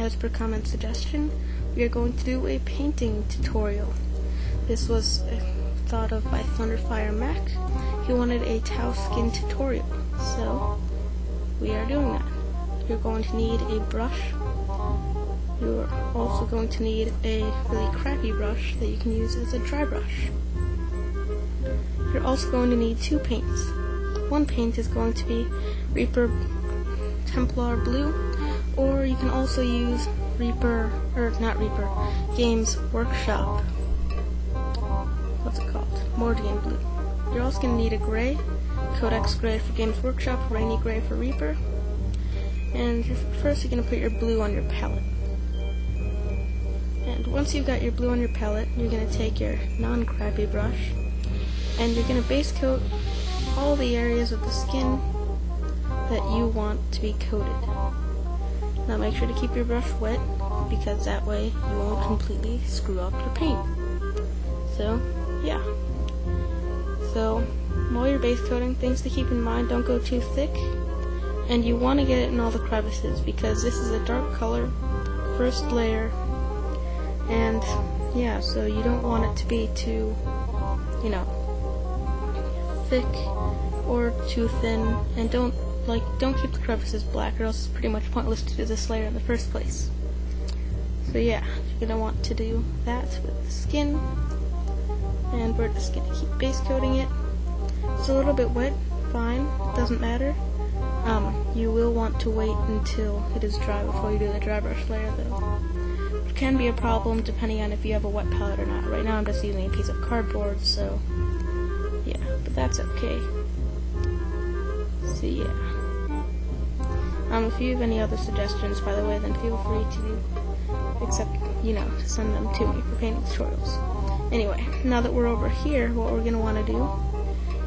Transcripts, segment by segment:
as per comment suggestion, we are going to do a painting tutorial. This was thought of by Thunderfire Mac. He wanted a Tau skin tutorial, so we are doing that. You're going to need a brush. You're also going to need a really crappy brush that you can use as a dry brush. You're also going to need two paints. One paint is going to be Reaper Templar Blue, or you can also use Games Workshop. What's it called? Mordian Blue. You're also going to need a gray, Codex Gray for Games Workshop, Rainy Gray for Reaper. And first you're going to put your blue on your palette. And once you've got your blue on your palette, you're going to take your non-crappy brush, and you're going to base coat all the areas of the skin that you want to be coated. Now make sure to keep your brush wet, because that way you won't completely screw up your paint. So, yeah. So, while you're base coating, things to keep in mind: don't go too thick, and you want to get it in all the crevices, because this is a dark color, first layer, and yeah, so you don't want it to be too, thick or too thin, and don't keep the crevices black, or else it's pretty much pointless to do this layer in the first place. So yeah, you're going to want to do that with the skin, and we're just going to keep base coating it. It's a little bit wet, fine, doesn't matter. You will want to wait until it is dry before you do the dry brush layer, though. It can be a problem depending on if you have a wet palette or not. Right now I'm just using a piece of cardboard, so yeah, but that's okay. So yeah. If you have any other suggestions, by the way, then feel free to send them to me for painting tutorials. Anyway, now that we're over here, what we're going to want to do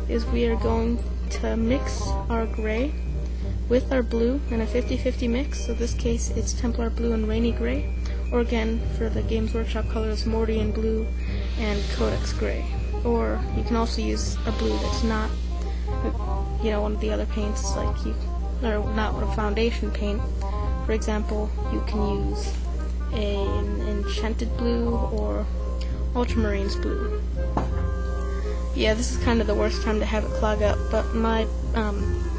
is we are going to mix our gray with our blue in a 50-50 mix. So in this case, it's Templar Blue and Rainy Gray, or again, for the Games Workshop colors, Mordian Blue and Codex Gray. Or you can also use a blue that's not, one of the other paints, or not a foundation paint. For example, you can use an Enchanted Blue or Ultramarines Blue. Yeah, this is kind of the worst time to have it clog up, but my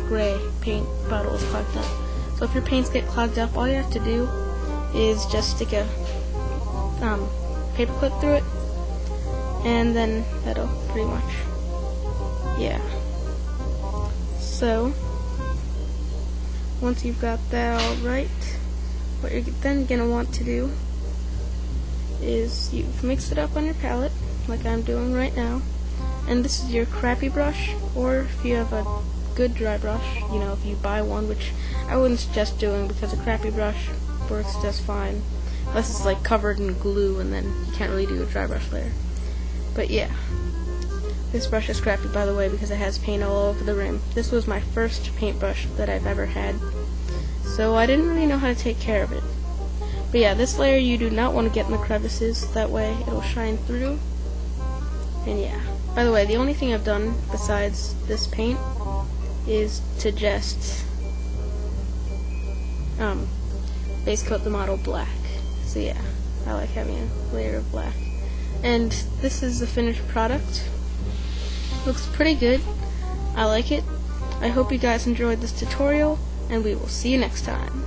gray paint bottle is clogged up. So if your paints get clogged up, all you have to do is just stick a paper clip through it, and then that'll pretty much, yeah. So once you've got that all right, what you're then going to want to do is you've mixed it up on your palette, like I'm doing right now, and this is your crappy brush, or if you have a good dry brush, if you buy one, which I wouldn't suggest doing, because a crappy brush works just fine, unless it's covered in glue, and then you can't really do a dry brush layer. But yeah, this brush is crappy, by the way, because it has paint all over the rim. This was my first paintbrush that I've ever had, so I didn't really know how to take care of it. But yeah, this layer you do not want to get in the crevices, that way it'll shine through. And yeah, by the way, the only thing I've done besides this paint is to just base coat the model black. So yeah, I like having a layer of black. And this is the finished product. Looks pretty good. I like it. I hope you guys enjoyed this tutorial, and we will see you next time.